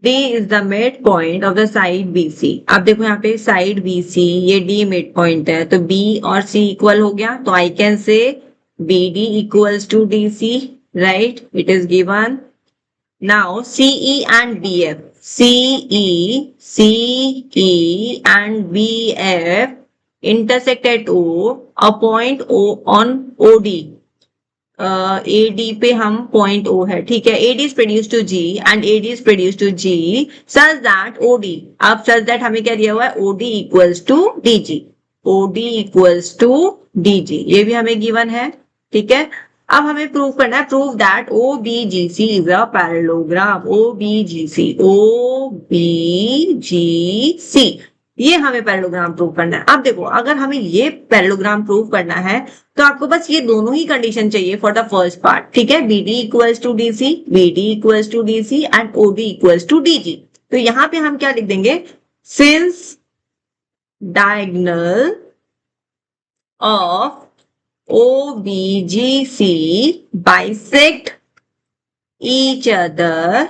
D is the mid point of the side BC। अब देखो यहाँ पे साइड BC, ये D मिड पॉइंट है, तो B और C इक्वल हो गया, तो I can say BD equals to DC, right? It is given. Now CE and BF, CE and BF intersect at O, a point O on OD। AD पे हम point O है, ठीक है। AD is produced to G and AD is produced to G such that OD, अब such that हमें क्या दिया हुआ है, OD equals to DG, OD equals to DG, ये भी हमें गिवन है, ठीक है। अब हमें प्रूव करना है, prove that OBGC is a parallelogram, OBGC, OBGC, ये हमें पैरेललोग्राम प्रूव करना है। अब देखो अगर हमें ये पैरेललोग्राम प्रूव करना है तो आपको बस ये दोनों ही कंडीशन चाहिए फॉर द फर्स्ट पार्ट, ठीक है। BD equals to DC, BD equals to DC and OD equals to DG। तो यहां पे हम क्या लिख देंगे, since diagonal of OBGC bisect each other,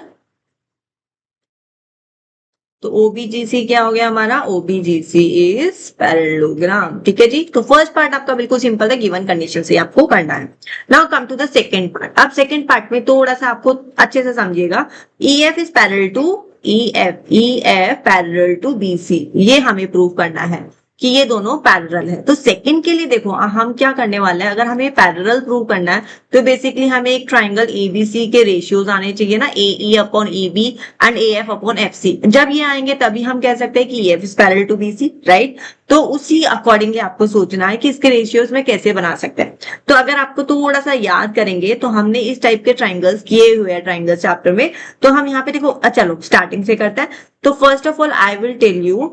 तो OBGC क्या हो गया हमारा, OBGC इज पैरेललोग्राम, ठीक है जी। तो फर्स्ट पार्ट आपका बिल्कुल सिंपल है, गिवन कंडीशन से आपको करना है। Now come to the second part. अब सेकंड पार्ट में थोड़ा सा आपको अच्छे से समझिएगा। EF is parallel to EF parallel to BC, ये हमें प्रूव करना है कि ये दोनों पैरेलल है। तो सेकंड के लिए देखो हम क्या करने वाले हैं, अगर हमें पैरेलल प्रूव करना है तो बेसिकली हमें एक ट्राइंगल ABC के रेशियोज आने चाहिए ना, AE upon EB and AF upon FC। जब ये आएंगे तभी हम कह सकते हैं कि EF is parallel to BC, right. तो उसी अकॉर्डिंगली आपको सोचना है कि इसके रेशियोज में कैसे बना सकते हैं। तो अगर आपको थोड़ा सा याद करेंगे तो हमने इस टाइप के ट्राइंगल्स किए हुए हैं ट्राइंगल चैप्टर में। तो हम यहाँ पे देखो, चलो स्टार्टिंग से करते हैं। तो first of all I will tell you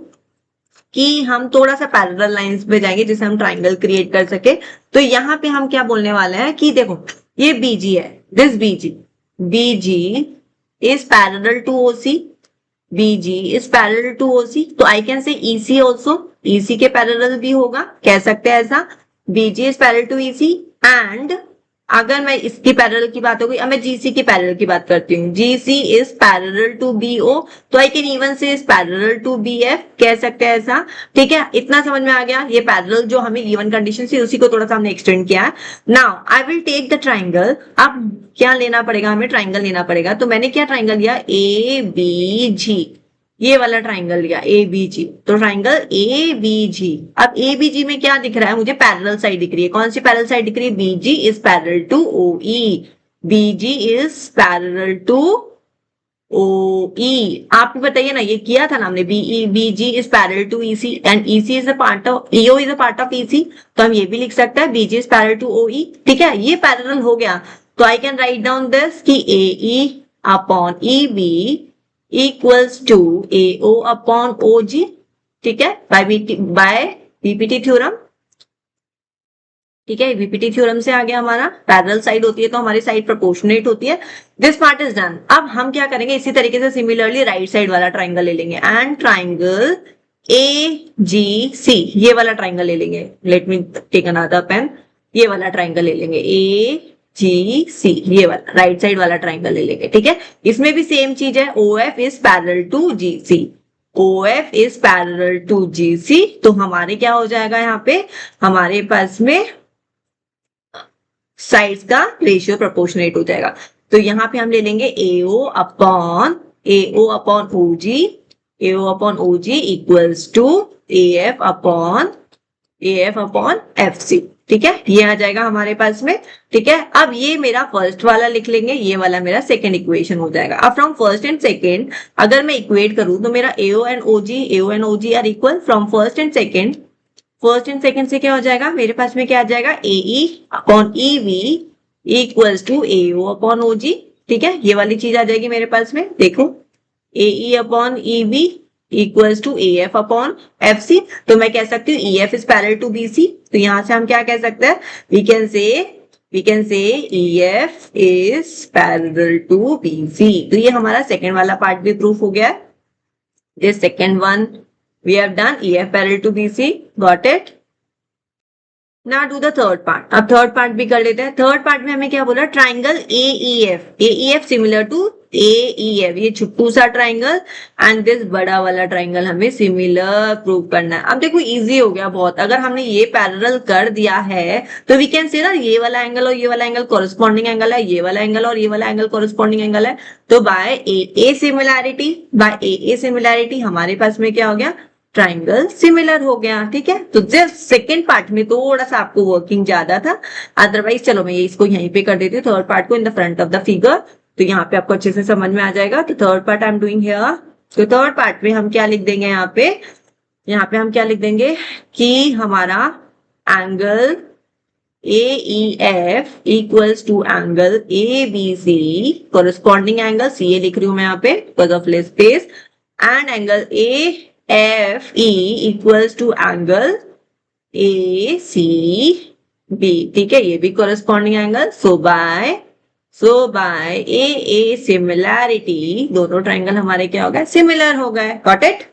कि हम थोड़ा सा पैरेलल लाइंस पे जाएंगे जिससे हम ट्राइंगल क्रिएट कर सके। तो यहाँ पे हम क्या बोलने वाले हैं कि देखो ये BG है, this BG is parallel to OC, BG is parallel to OC। तो I can say EC also, EC के पैरेलल भी होगा, कह सकते हैं ऐसा। BG is parallel to EC and अगर मैं इसकी पैरेलल की बात हो गई, अब मैं GC की पैरेलल की बात करती हूँ, GC is parallel to BO, तो I can even say is parallel to BF, कह सकते हैं ऐसा, ठीक है। इतना समझ में आ गया। ये पैरेलल जो हमें गिवन कंडीशन थी उसी को थोड़ा सा हमने एक्सटेंड किया है। Now I will take the triangle. अब क्या लेना पड़ेगा, हमें ट्राइंगल लेना पड़ेगा। तो मैंने क्या ट्राइंगल लिया, ABG, ये वाला ट्राइंगल लिया ABG। तो ट्राइंगल ABG, अब ABG में क्या दिख रहा है मुझे, पैरेलल साइड दिख रही है। कौन सी पैरेलल साइड दिख रही है, BG is parallel to OE, BG is parallel to OE। आप बताइए ना, ये किया था ना हमने, BG is parallel to EC and EC is a part of EO is a part of EC। तो हम ये भी लिख सकते हैं BG is parallel to OE, ठीक है। ये पैरेलल हो गया। तो I can write down this कि AE upon EB equals to AO upon OG, ठीक है, बाय VPT थ्योरम, ठीक है। VPT थ्योरम से आ गया हमारा, पैरेलल साइड होती है तो हमारी साइड प्रोपोर्शनेट होती है। This part is done. अब हम क्या करेंगे, इसी तरीके से सिमिलरली राइट साइड वाला ट्राइंगल ले लेंगे एंड ट्राइंगल AGC, ये वाला ट्राइंगल ले लेंगे। Let me take another pen, ये वाला ट्राइंगल ले लेंगे AGC, ये वाला राइट साइड वाला ट्राइंगल ले लेंगे, ठीक है। इसमें भी सेम चीज है, OF is parallel to GC, OF is parallel to GC। तो हमारे क्या हो जाएगा, यहाँ पे हमारे पास में साइड्स का रेशियो प्रोपोर्शनेट हो जाएगा। तो यहाँ पे हम ले लेंगे AO upon OG, AO upon OG equals to AF upon FC, ठीक है। ये आ जाएगा हमारे पास में, ठीक है। अब ये मेरा फर्स्ट वाला लिख लेंगे, ये वाला मेरा सेकंड इक्वेशन हो जाएगा। अब फ्रॉम फर्स्ट एंड सेकंड अगर मैं इक्वेट करूं तो मेरा AO and OG are equal from first and second. First and second से क्या हो जाएगा, मेरे पास में क्या आ जाएगा, AE upon EB equals to AO upon OG, ठीक है। ये वाली चीज आ जाएगी मेरे पास में, देखो AE upon EB equals to AF upon FC। तो मैं कह सकती हूँ EF is parallel to BC। तो यहां से हम क्या कह सकते हैं, we can say EF is parallel to BC। तो ये हमारा सेकंड वाला पार्ट भी प्रूफ हो गया है। This second one we have done, EF parallel to BC, got it? ना डू द थर्ड पार्ट। अब थर्ड पार्ट भी कर लेते हैं। थर्ड पार्ट में हमें क्या बोला, triangle AEF similar to AEF, ये छोटू सा ट्राइंगल एंड दिस बड़ा वाला ट्राइंगल हमें सिमिलर प्रूव करना है। अब देखो इजी हो गया बहुत, अगर हमने ये पैरेलल कर दिया है तो वी कैन से ना ये वाला एंगल और ये वाला एंगल कॉरेस्पॉन्डिंग एंगल है, ये वाला एंगल और ये वाला एंगल कॉरेस्पॉन्डिंग एंगल है। तो बाय AA सिमिलैरिटी हमारे पास में क्या हो गया, ट्राइंगल सिमिलर हो गया। ठीक है, तो जस्ट सेकेंड पार्ट में थोड़ा सा आपको वर्किंग ज्यादा था, अदरवाइज चलो मैं ये इसको यहीं पे कर देती हूँ, थर्ड पार्ट को in the front of the figure, तो यहाँ पे आपको अच्छे से समझ में आ जाएगा। तो third part I am doing here. तो थर्ड पार्ट में हम क्या लिख देंगे, यहाँ पे हम क्या लिख देंगे कि हमारा angle AEF equals to angle ABC, corresponding angle CA लिख रही हूं मैं यहाँ पे because of less space, and angle AFE equals to angle ACB। ठीक है, ये भी corresponding angle. So by AA similarity दोनों ट्राइंगल हमारे क्या हो गए, सिमिलर हो गए। Got it.